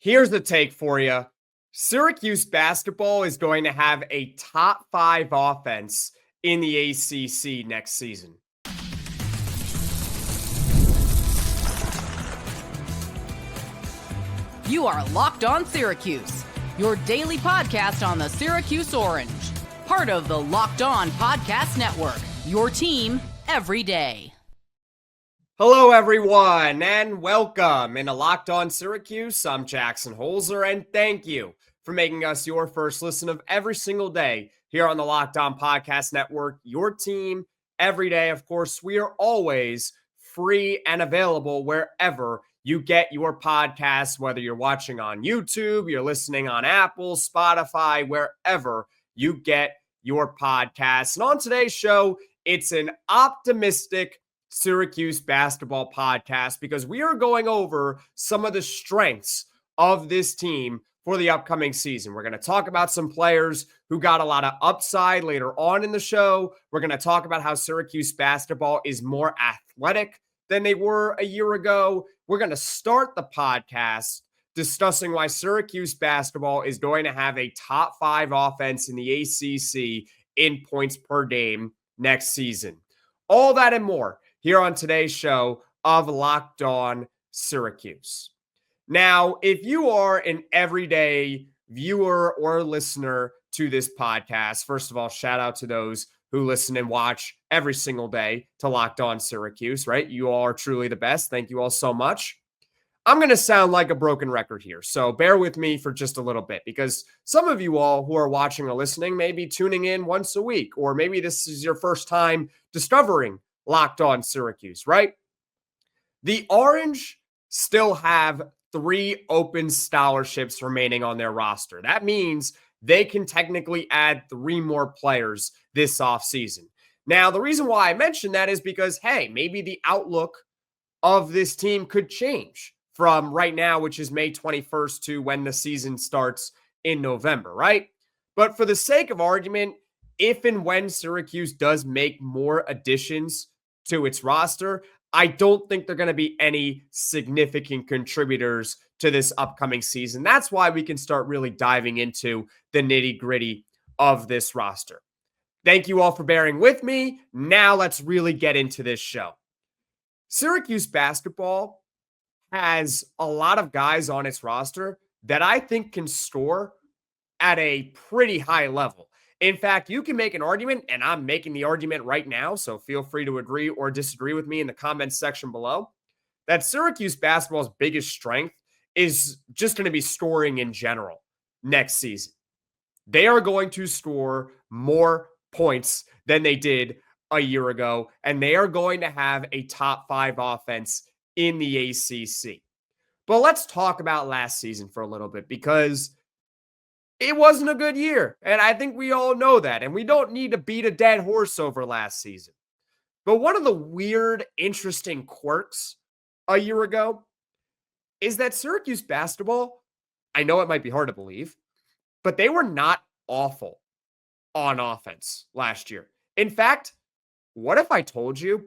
Here's the take for you. Syracuse basketball is going to have a top-5 offense in the ACC next season. You are Locked On Syracuse, your daily podcast on the Syracuse Orange. Part of the Locked On Podcast Network, your team every day. Hello, everyone, and welcome into Locked On Syracuse. I'm Jackson Holzer, and thank you for making us your first listen of every single day here on the Locked On Podcast Network, your team every day. Of course, we are always free and available wherever you get your podcasts, whether you're watching on YouTube, you're listening on Apple, Spotify, wherever you get your podcasts. And on today's show, it's an optimistic Syracuse basketball podcast because we are going over some of the strengths of this team for the upcoming season. We're going to talk about some players who got a lot of upside later on in the show. We're going to talk about how Syracuse basketball is more athletic than they were a year ago. We're going to start the podcast discussing why Syracuse basketball is going to have a top-5 offense in the ACC in points per game next season. All that and more here on today's show of Locked On Syracuse. Now, if you are an everyday viewer or listener to this podcast, first of all, shout out to those who listen and watch every single day to Locked On Syracuse, right? You all are truly the best. Thank you all so much. I'm going to sound like a broken record here, so bear with me for just a little bit because some of you all who are watching or listening may be tuning in once a week, or maybe this is your first time discovering Locked On Syracuse, right? The Orange still have 3 open scholarships remaining on their roster. That means they can technically add 3 more players this offseason. Now, the reason why I mention that is because, hey, maybe the outlook of this team could change from right now, which is May 21st, to when the season starts in November, right? But for the sake of argument, if and when Syracuse does make more additions to its roster, I don't think they're going to be any significant contributors to this upcoming season. That's why we can start really diving into the nitty-gritty of this roster. Thank you all for bearing with me. Now let's really get into this show. Syracuse basketball has a lot of guys on its roster that I think can score at a pretty high level. In fact, you can make an argument, and I'm making the argument right now, so feel free to agree or disagree with me in the comments section below, that Syracuse basketball's biggest strength is just going to be scoring in general next season. They are going to score more points than they did a year ago, and they are going to have a top-5 offense in the ACC. But let's talk about last season for a little bit because it wasn't a good year, and I think we all know that, and we don't need to beat a dead horse over last season. But one of the weird, interesting quirks a year ago is that Syracuse basketball, I know it might be hard to believe, but they were not awful on offense last year. In fact, what if I told you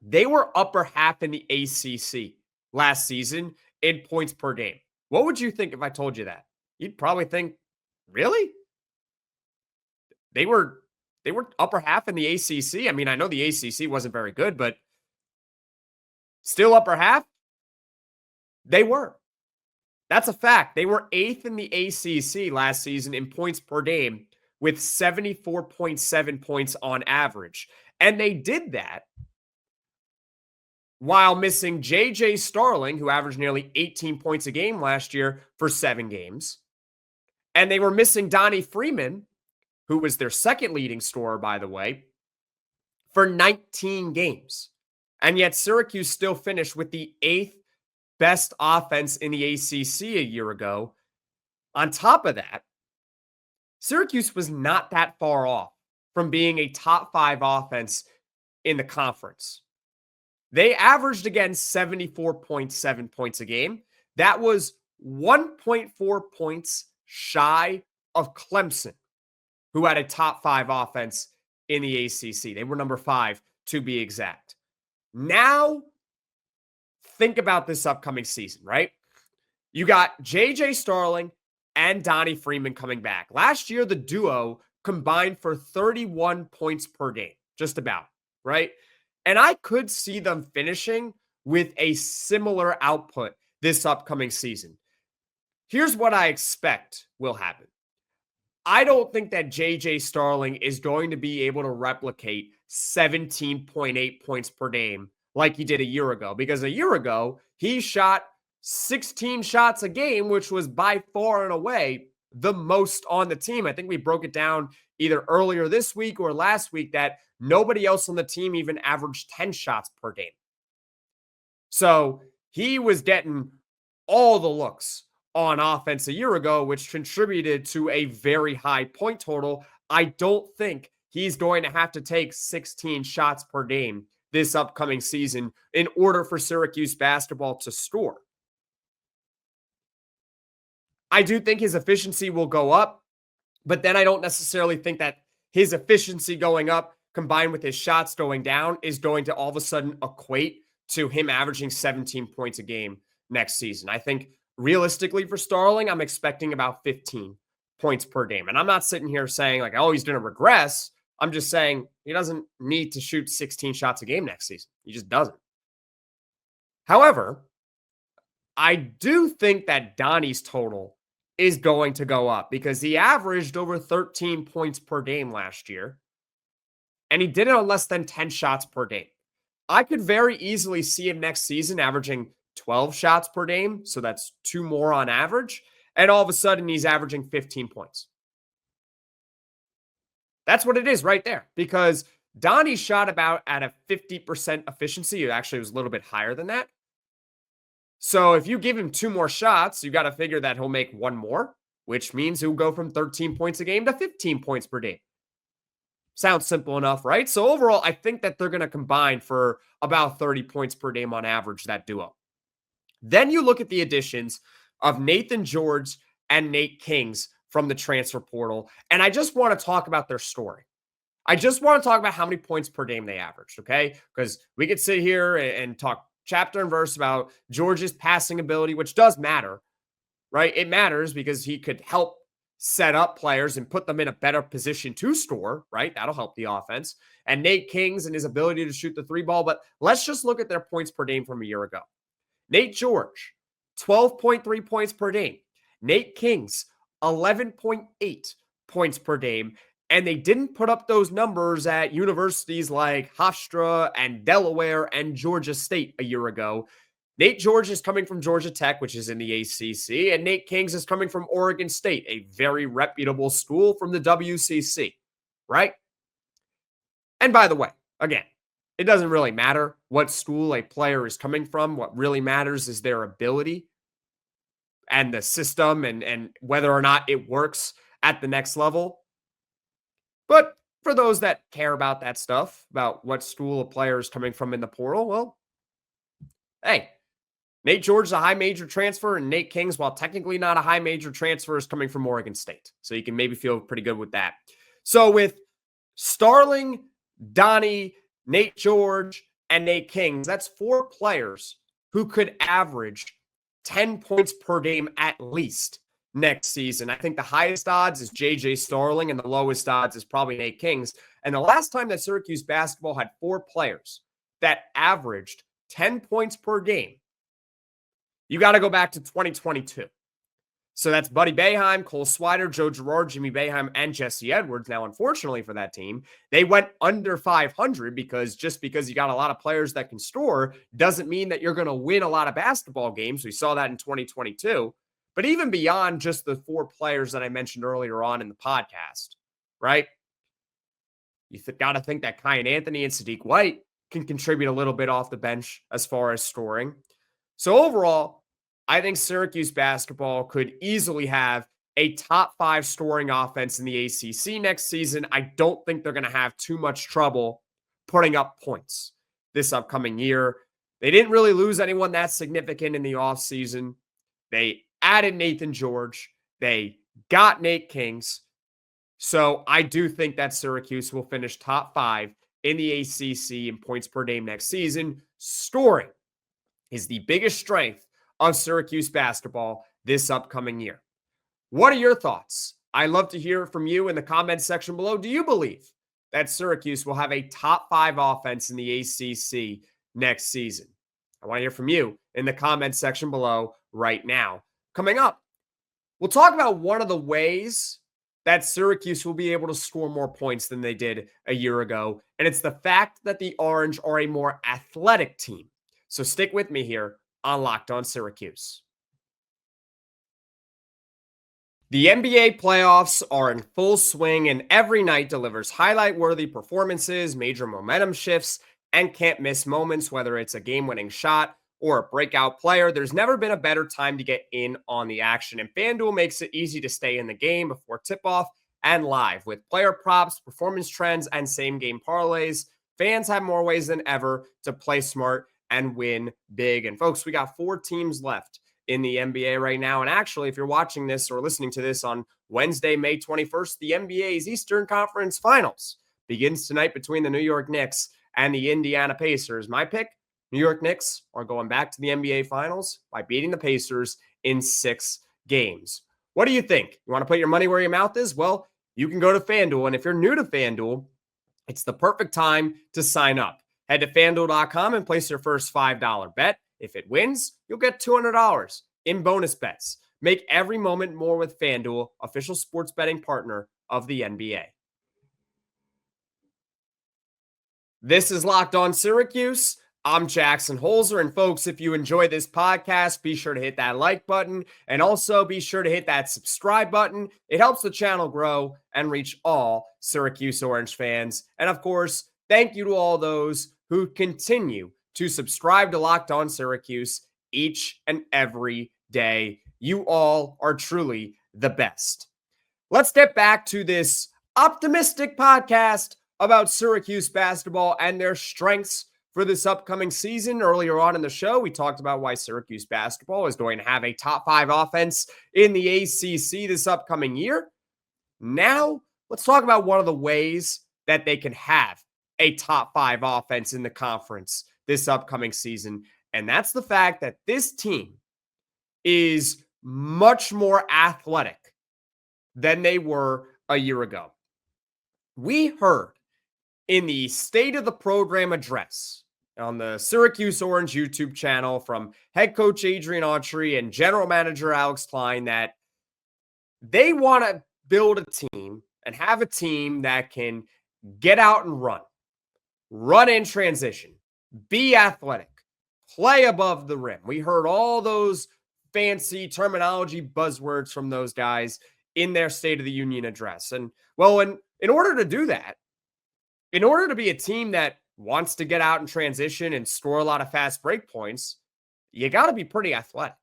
they were upper half in the ACC last season in points per game? What would you think if I told you that? You'd probably think, really? They were upper half in the ACC. I mean, I know the ACC wasn't very good, but still upper half? They were. That's a fact. They were 8th in the ACC last season in points per game with 74.7 points on average. And they did that while missing J.J. Starling, who averaged nearly 18 points a game last year for 7 games. And they were missing Donnie Freeman, who was their second leading scorer, by the way, for 19 games. And yet Syracuse still finished with the 8th best offense in the ACC a year ago. On top of that, Syracuse was not that far off from being a top-5 offense in the conference. They averaged, again, 74.7 points a game. That was 1.4 points shy of Clemson, who had a top-5 offense in the ACC. They were number 5, to be exact. Now, think about this upcoming season, right? You got J.J. Starling and Donnie Freeman coming back. Last year, the duo combined for 31 points per game, just about, right? And I could see them finishing with a similar output this upcoming season. Here's what I expect will happen. I don't think that J.J. Starling is going to be able to replicate 17.8 points per game like he did a year ago, because a year ago, he shot 16 shots a game, which was by far and away the most on the team. I think we broke it down either earlier this week or last week that nobody else on the team even averaged 10 shots per game. So he was getting all the looks on offense a year ago, which contributed to a very high point total. I don't think he's going to have to take 16 shots per game this upcoming season in order for Syracuse basketball to score. I do think his efficiency will go up, but then I don't necessarily think that his efficiency going up combined with his shots going down is going to all of a sudden equate to him averaging 17 points a game next season. I think realistically for Starling, I'm expecting about 15 points per game. And I'm not sitting here saying like, oh, he's going to regress. I'm just saying he doesn't need to shoot 16 shots a game next season. He just doesn't. However, I do think that Donnie's total is going to go up because he averaged over 13 points per game last year, and he did it on less than 10 shots per game. I could very easily see him next season averaging 12 shots per game, so that's 2 more on average, and all of a sudden he's averaging 15 points. That's what it is right there, because Donnie shot about at a 50% efficiency. It actually was a little bit higher than that. So if you give him 2 more shots, you got to figure that he'll make 1 more, which means he'll go from 13 points a game to 15 points per game. Sounds simple enough, right? So overall, I think that they're going to combine for about 30 points per game on average, that duo. Then you look at the additions of Naithan George and Nate Kingz from the transfer portal, and I just want to talk about their story. I just want to talk about how many points per game they averaged, okay? Because we could sit here and talk chapter and verse about George's passing ability, which does matter, right? It matters because he could help set up players and put them in a better position to score, right? That'll help the offense. And Nate Kingz and his ability to shoot the 3 ball. But let's just look at their points per game from a year ago. Nate George, 12.3 points per game. Nate Kingz, 11.8 points per game. And they didn't put up those numbers at universities like Hofstra and Delaware and Georgia State a year ago. Nate George is coming from Georgia Tech, which is in the ACC, and Nate Kingz is coming from Oregon State, a very reputable school from the WCC, right? And by the way, again, it doesn't really matter what school a player is coming from. What really matters is their ability and the system and whether or not it works at the next level. But for those that care about that stuff, about what school a player is coming from in the portal, well, hey, Nate George is a high major transfer, and Nate Kingz, while technically not a high major transfer, is coming from Oregon State. So you can maybe feel pretty good with that. So with Starling, Donnie, Nate George, and Nate Kingz, that's 4 players who could average 10 points per game at least next season. I think the highest odds is J.J. Starling, and the lowest odds is probably Nate Kingz. And the last time that Syracuse basketball had 4 players that averaged 10 points per game, you got to go back to 2022. So that's Buddy Boeheim, Cole Swider, Joe Girard, Jimmy Boeheim, and Jesse Edwards. Now, unfortunately for that team, they went under 500 because just because you got a lot of players that can score doesn't mean that you're going to win a lot of basketball games. We saw that in 2022. But even beyond just the 4 players that I mentioned earlier on in the podcast, right? You got to think that Kyan Anthony and Sadiq White can contribute a little bit off the bench as far as scoring. So overall, I think Syracuse basketball could easily have a top 5 scoring offense in the ACC next season. I don't think they're going to have too much trouble putting up points this upcoming year. They didn't really lose anyone that significant in the offseason. They added Naithan George. They got Nate Kingz. So I do think that Syracuse will finish top 5 in the ACC in points per game next season. Scoring is the biggest strength of Syracuse basketball this upcoming year. What are your thoughts? I'd love to hear from you in the comments section below. Do you believe that Syracuse will have a top 5 offense in the ACC next season? I want to hear from you in the comments section below right now. Coming up, we'll talk about one of the ways that Syracuse will be able to score more points than they did a year ago, and it's the fact that the Orange are a more athletic team. So stick with me here on Locked On Syracuse. The NBA playoffs are in full swing, and every night delivers highlight-worthy performances, major momentum shifts, and can't-miss moments, whether it's a game-winning shot or a breakout player. There's never been a better time to get in on the action, and FanDuel makes it easy to stay in the game before tip-off and live. With player props, performance trends, and same-game parlays, fans have more ways than ever to play smart and win big. And folks, we got 4 teams left in the NBA right now. And actually, if you're watching this or listening to this on Wednesday, May 21st, the NBA's Eastern Conference Finals begins tonight between the New York Knicks and the Indiana Pacers. My pick, New York Knicks are going back to the NBA Finals by beating the Pacers in 6 games. What do you think? You want to put your money where your mouth is? Well, you can go to FanDuel. And if you're new to FanDuel, it's the perfect time to sign up. Head to FanDuel.com and place your first $5 bet. If it wins, you'll get $200 in bonus bets. Make every moment more with FanDuel, official sports betting partner of the NBA. This is Locked On Syracuse. I'm Jackson Holzer. And folks, if you enjoy this podcast, be sure to hit that like button and also be sure to hit that subscribe button. It helps the channel grow and reach all Syracuse Orange fans. And of course, thank you to all those who continue to subscribe to Locked On Syracuse each and every day. You all are truly the best. Let's get back to this optimistic podcast about Syracuse basketball and their strengths for this upcoming season. Earlier on in the show, we talked about why Syracuse basketball is going to have a top 5 offense in the ACC this upcoming year. Now, let's talk about one of the ways that they can have a top 5 offense in the conference this upcoming season. And that's the fact that this team is much more athletic than they were a year ago. We heard in the State of the Program address on the Syracuse Orange YouTube channel from head coach Adrian Autry and general manager Alex Klein that they want to build a team and have a team that can get out and run in transition, be athletic, play above the rim. We heard all those fancy terminology buzzwords from those guys in their State of the Union address. And well, in order to do that, in order to be a team that wants to get out in transition and score a lot of fast break points, you got to be pretty athletic.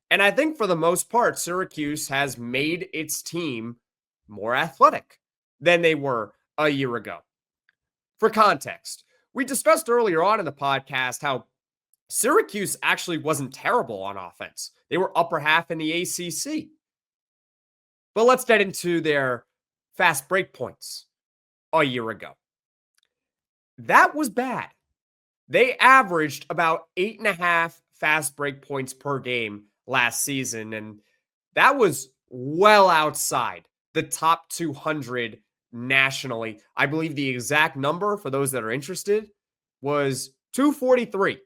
And I think for the most part, Syracuse has made its team more athletic than they were a year ago. For context, we discussed earlier on in the podcast how Syracuse actually wasn't terrible on offense. They were upper half in the ACC. But let's get into their fast break points a year ago. That was bad. They averaged about 8.5 fast break points per game last season, and that was well outside the top 200 nationally. I believe the exact number, for those that are interested, was 243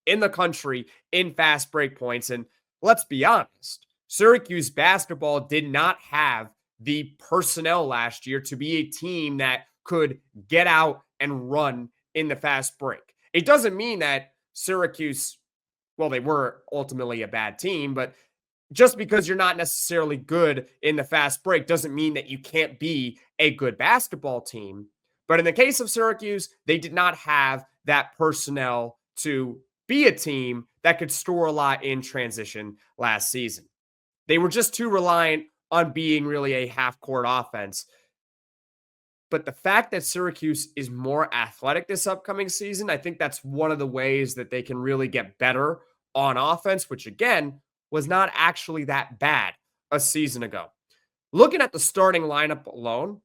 in the country in fast break points. And let's be honest, Syracuse basketball did not have the personnel last year to be a team that could get out and run in the fast break. It doesn't mean that Syracuse, well, they were ultimately a bad team, but just because you're not necessarily good in the fast break doesn't mean that you can't be a good basketball team. But in the case of Syracuse, they did not have that personnel to be a team that could score a lot in transition last season. They were just too reliant on being really a half-court offense. But the fact that Syracuse is more athletic this upcoming season, I think that's one of the ways that they can really get better on offense, which again, was not actually that bad a season ago. Looking at the starting lineup alone,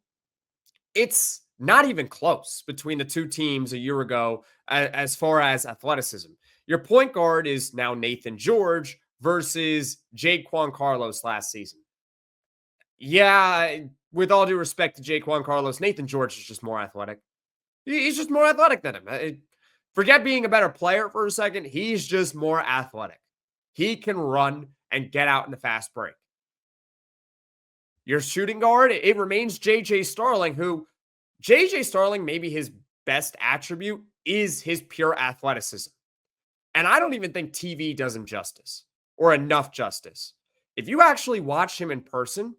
it's not even close between the two teams a year ago as far as athleticism. Your point guard is now Naithan George versus Jaquan Carlos last season. Yeah, with all due respect to Jaquan Carlos, Naithan George is just more athletic. He's just more athletic than him. Forget being a better player for a second. He's just more athletic. He can run and get out in the fast break. Your shooting guard, it remains J.J. Starling, who J.J. Starling, maybe his best attribute is his pure athleticism. And I don't even think TV does him justice or enough justice. If you actually watch him in person,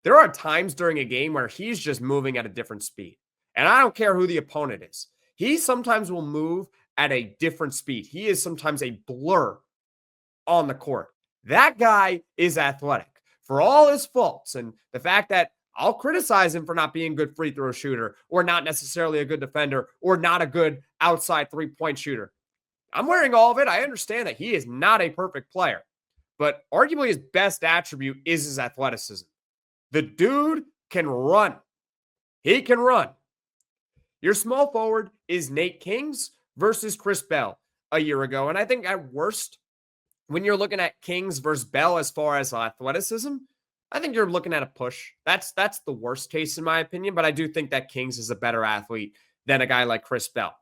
there are times during a game where he's just moving at a different speed. And I don't care who the opponent is. He sometimes will move at a different speed. He is sometimes a blur on the court. That guy is athletic. For all his faults and the fact that I'll criticize him for not being a good free throw shooter or not necessarily a good defender or not a good outside three-point shooter. I'm wearing all of it. I understand that he is not a perfect player, but arguably his best attribute is his athleticism. The dude can run. He can run. Your small forward is Nate Kingz versus Chris Bell a year ago. And I think at worst, when you're looking at Kingz versus Bell as far as athleticism, I think you're looking at a push. That's the worst case in my opinion, but I do think that Kingz is a better athlete than a guy like Chris Bell.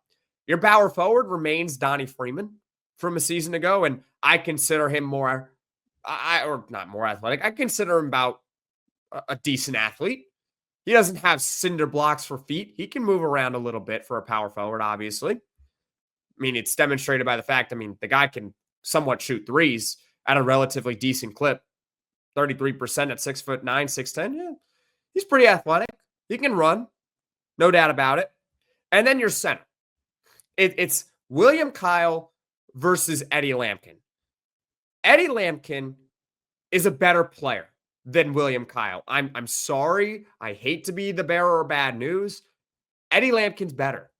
Your power forward remains Donnie Freeman from a season ago, and I consider him more, or not more athletic. I consider him about a decent athlete. He doesn't have cinder blocks for feet. He can move around a little bit for a power forward, obviously. I mean, it's demonstrated by the fact, the guy can somewhat shoot threes at a relatively decent clip. 33% at 6'9", 6'10". Yeah, he's pretty athletic. He can run. No doubt about it. And then your center. It's William Kyle versus Eddie Lampkin. Eddie Lampkin is a better player than William Kyle. I'm sorry. I hate to be the bearer of bad news. Eddie Lampkin's better.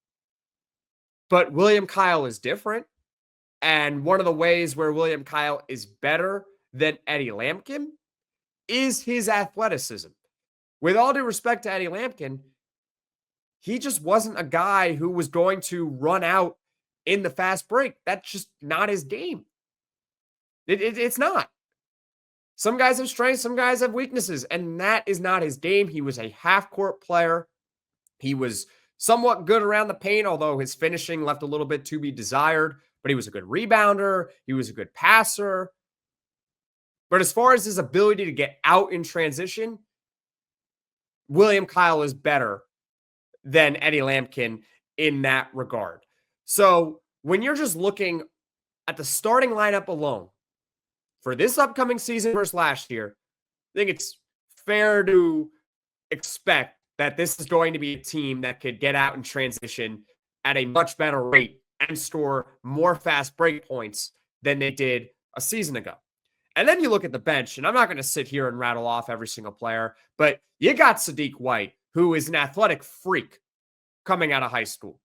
But William Kyle is different. And one of the ways where William Kyle is better than Eddie Lampkin is his athleticism. With all due respect to Eddie Lampkin, he just wasn't a guy who was going to run out in the fast break. That's just not his game. It's not. Some guys have strengths, some guys have weaknesses, and that is not his game. He was a half-court player. He was somewhat good around the paint, although his finishing left a little bit to be desired. But he was a good rebounder. He was a good passer. But as far as his ability to get out in transition, William Kyle is better than Eddie Lampkin in that regard. So when you're just looking at the starting lineup alone for this upcoming season versus last year, I think it's fair to expect that this is going to be a team that could get out in transition at a much better rate and score more fast break points than they did a season ago. And then you look at the bench, and I'm not going to sit here and rattle off every single player, but you got Sadiq White, who is an athletic freak coming out of high school.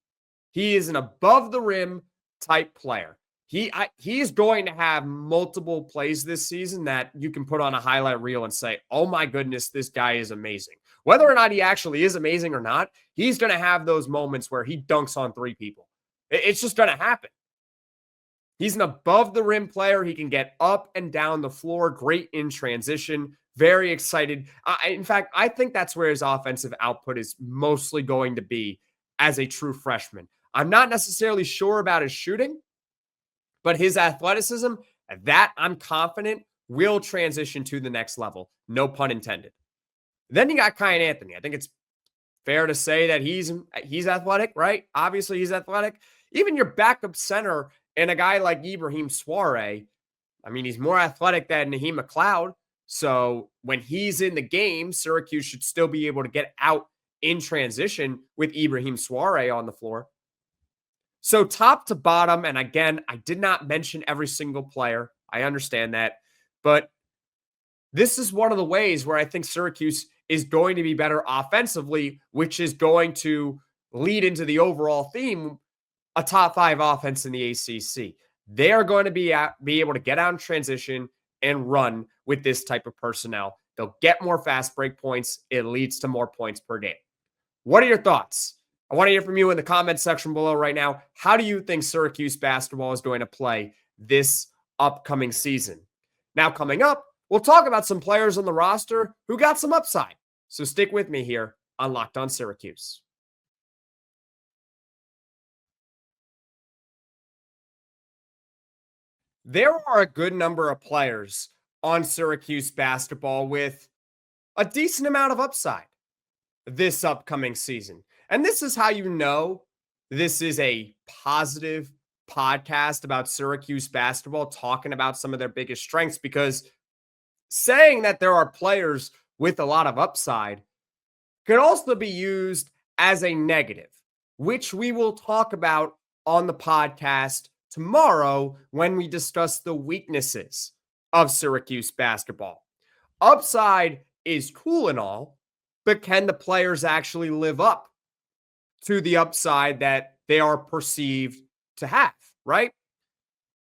He is an above-the-rim type player. He's going to have multiple plays this season that you can put on a highlight reel and say, oh my goodness, this guy is amazing. Whether or not he actually is amazing or not, he's going to have those moments where he dunks on three people. It's just going to happen. He's an above-the-rim player. He can get up and down the floor, great in transition, very excited. In fact, I think that's where his offensive output is mostly going to be as a true freshman. I'm not necessarily sure about his shooting, but his athleticism, that I'm confident will transition to the next level. No pun intended. Then you got Kyan Anthony. I think it's fair to say that he's athletic, right? Obviously, he's athletic. Even your backup center and a guy like Ibrahim Soare, he's more athletic than Naheem McLeod. So when he's in the game, Syracuse should still be able to get out in transition with Ibrahim Soare on the floor. So top to bottom, and again, I did not mention every single player. I understand that. But this is one of the ways where I think Syracuse is going to be better offensively, which is going to lead into the overall theme, a top-5 offense in the ACC. They are going to be able to get out in transition and run with this type of personnel. They'll get more fast break points. It leads to more points per game. What are your thoughts? I want to hear from you in the comment section below right now. How do you think Syracuse basketball is going to play this upcoming season? Now, coming up, we'll talk about some players on the roster who got some upside. So stick with me here on Locked On Syracuse. There are a good number of players on Syracuse basketball with a decent amount of upside this upcoming season. And this is how you know this is a positive podcast about Syracuse basketball, talking about some of their biggest strengths, because saying that there are players with a lot of upside could also be used as a negative, which we will talk about on the podcast tomorrow when we discuss the weaknesses of Syracuse basketball. Upside is cool and all, but can the players actually live up to the upside that they are perceived to have, right?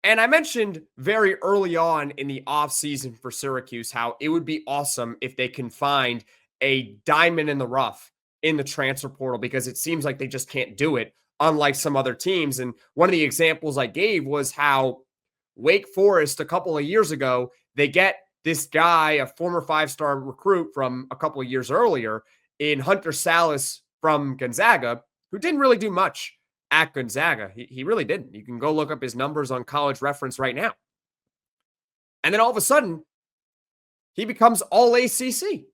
And I mentioned very early on in the offseason for Syracuse how it would be awesome if they can find a diamond in the rough in the transfer portal, because it seems like they just can't do it, unlike some other teams. And one of the examples I gave was how Wake Forest a couple of years ago, they get this guy, a former five-star recruit from a couple of years earlier, in Hunter Salas from Gonzaga, who didn't really do much at Gonzaga. He really didn't. You can go look up his numbers on College Reference right now. And then all of a sudden, he becomes all ACC.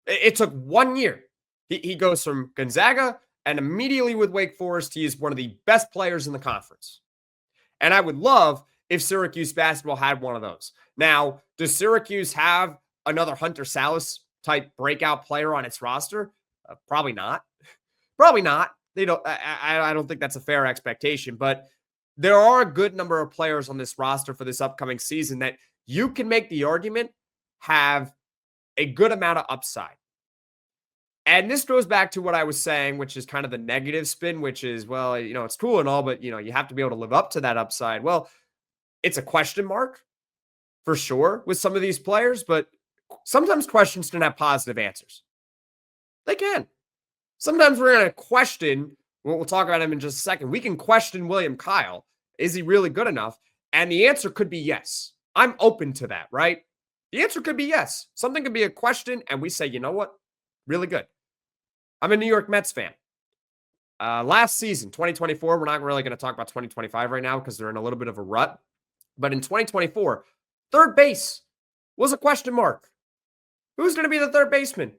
It took 1 year. He goes from Gonzaga, and immediately with Wake Forest, he is one of the best players in the conference. And I would love if Syracuse basketball had one of those. Now, does Syracuse have another Hunter Salas type breakout player on its roster? Probably not. Probably not. They don't. I don't think that's a fair expectation. But there are a good number of players on this roster for this upcoming season that you can make the argument have a good amount of upside. And this goes back to what I was saying, which is kind of the negative spin, which is, well, it's cool and all, but, you have to be able to live up to that upside. Well, it's a question mark for sure with some of these players, but sometimes questions can have positive answers. They can. Sometimes we're going to question, we'll talk about him in just a second. We can question William Kyle. Is he really good enough? And the answer could be yes. I'm open to that, right? The answer could be yes. Something could be a question, and we say, you know what? Really good. I'm a New York Mets fan. Last season, 2024, we're not really going to talk about 2025 right now because they're in a little bit of a rut. But in 2024, third base was a question mark. Who's going to be the third baseman?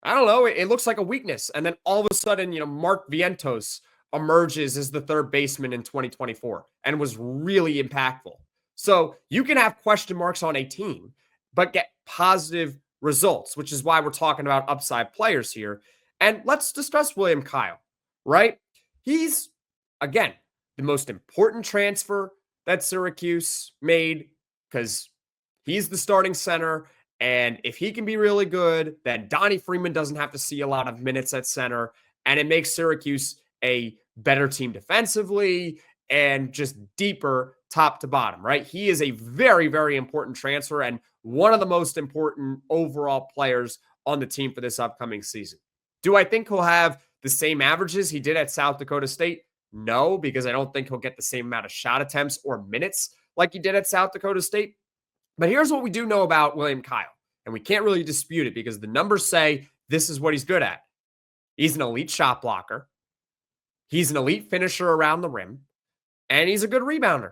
I don't know. It looks like a weakness. And then all of a sudden, Mark Vientos emerges as the third baseman in 2024 and was really impactful. So you can have question marks on a team, but get positive results, which is why we're talking about upside players here. And let's discuss William Kyle, right? He's, again, the most important transfer that Syracuse made because he's the starting center. And if he can be really good, then Donnie Freeman doesn't have to see a lot of minutes at center. And it makes Syracuse a better team defensively and just deeper top to bottom, right? He is a very, very important transfer and one of the most important overall players on the team for this upcoming season. Do I think he'll have the same averages he did at South Dakota State? No, because I don't think he'll get the same amount of shot attempts or minutes like he did at South Dakota State. But here's what we do know about William Kyle, and we can't really dispute it because the numbers say this is what he's good at. He's an elite shot blocker. He's an elite finisher around the rim, and he's a good rebounder.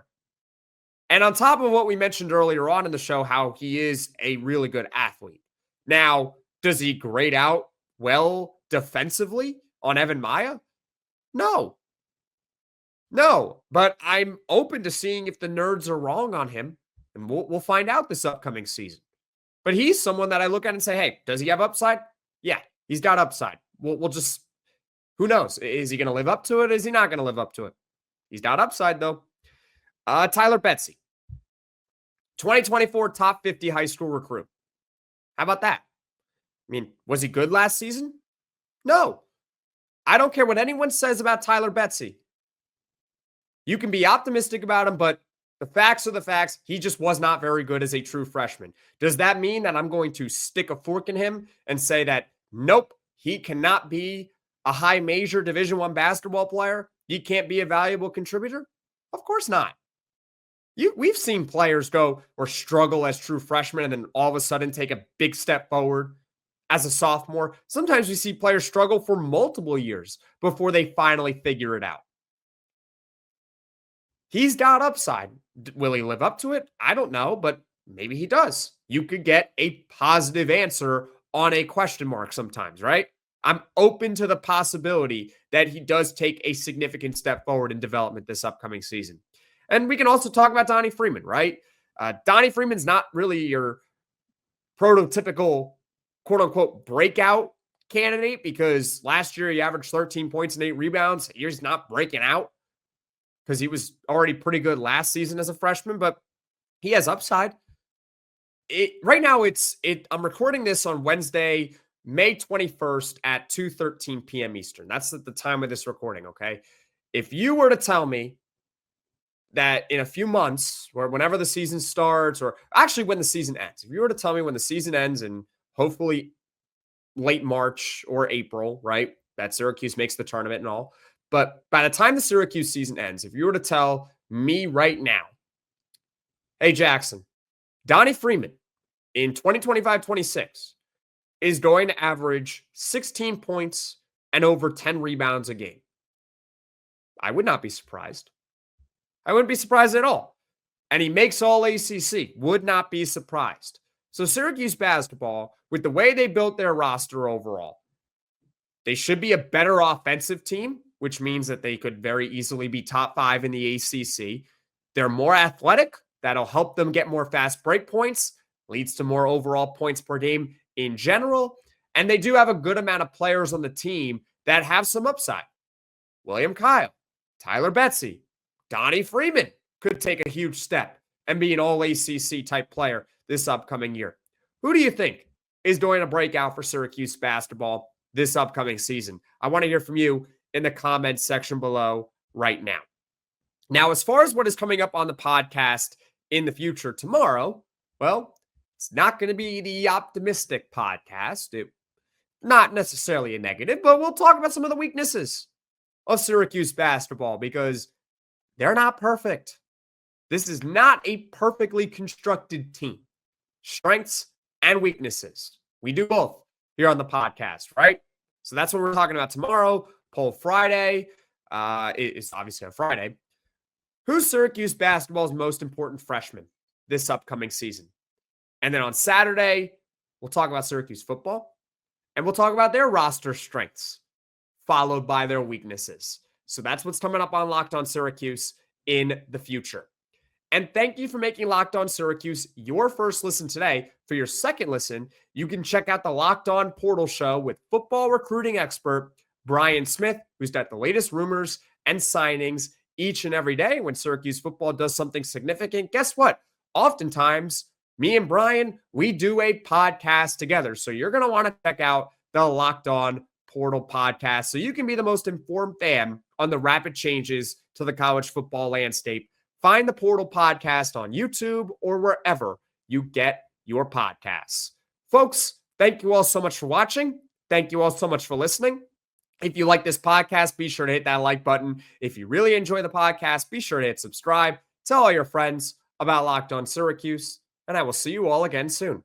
And on top of what we mentioned earlier on in the show, how he is a really good athlete. Now, does he grade out well defensively on Evan Maya? No. But I'm open to seeing if the nerds are wrong on him, and we'll find out this upcoming season. But he's someone that I look at and say, hey, does he have upside? Yeah, he's got upside. We'll just, who knows? Is he going to live up to it? Is he not going to live up to it? He's got upside, though. Tyler Betsey, 2024 top 50 high school recruit. How about that? I mean, was he good last season? No. I don't care what anyone says about Tyler Betsey. You can be optimistic about him, but the facts are the facts. He just was not very good as a true freshman. Does that mean that I'm going to stick a fork in him and say that, nope, he cannot be a high major Division I basketball player, he can't be a valuable contributor? Of course not. We've seen players go or struggle as true freshmen and then all of a sudden take a big step forward as a sophomore. Sometimes we see players struggle for multiple years before they finally figure it out. He's got upside. Will he live up to it? I don't know, but maybe he does. You could get a positive answer on a question mark sometimes, right? I'm open to the possibility that he does take a significant step forward in development this upcoming season. And we can also talk about Donnie Freeman, right? Donnie Freeman's not really your prototypical quote unquote breakout candidate because last year he averaged 13 points and 8 rebounds. He's not breaking out because he was already pretty good last season as a freshman, but he has upside. Right now, I'm recording this on Wednesday, May 21st at 2:13 p.m. Eastern. That's at the time of this recording, okay? If you were to tell me that in a few months, or whenever the season starts, or actually when the season ends, if you were to tell me when the season ends in hopefully late March or April, right, that Syracuse makes the tournament and all, but by the time the Syracuse season ends, if you were to tell me right now, hey, Jackson, Donnie Freeman in 2025-26 is going to average 16 points and over 10 rebounds a game, I would not be surprised. I wouldn't be surprised at all. And he makes all ACC. Would not be surprised. So Syracuse basketball, with the way they built their roster overall, they should be a better offensive team, which means that they could very easily be top 5 in the ACC. They're more athletic. That'll help them get more fast break points, leads to more overall points per game in general. And they do have a good amount of players on the team that have some upside. William Kyle, Tyler Betsey, Donnie Freeman could take a huge step and be an all-ACC type player this upcoming year. Who do you think is going to break out for Syracuse basketball this upcoming season? I want to hear from you in the comments section below right now. Now, as far as what is coming up on the podcast in the future tomorrow, well, it's not going to be the optimistic podcast. Not necessarily a negative, but we'll talk about some of the weaknesses of Syracuse basketball because they're not perfect. This is not a perfectly constructed team. Strengths and weaknesses. We do both here on the podcast, right? So that's what we're talking about tomorrow. Poll Friday. It's obviously on Friday. Who's Syracuse basketball's most important freshman this upcoming season? And then on Saturday, we'll talk about Syracuse football. And we'll talk about their roster strengths, followed by their weaknesses. So that's what's coming up on Locked On Syracuse in the future. And thank you for making Locked On Syracuse your first listen today. For your second listen, you can check out the Locked On Portal Show with football recruiting expert Brian Smith, who's got the latest rumors and signings each and every day. When Syracuse football does something significant, guess what? Oftentimes, me and Brian, we do a podcast together. So you're going to want to check out the Locked On Portal podcast so you can be the most informed fan on the rapid changes to the college football landscape. Find the Portal podcast on YouTube or wherever you get your podcasts. Folks, thank you all so much for watching. Thank you all so much for listening. If you like this podcast, be sure to hit that like button. If you really enjoy the podcast, be sure to hit subscribe. Tell all your friends about Locked On Syracuse, and I will see you all again soon.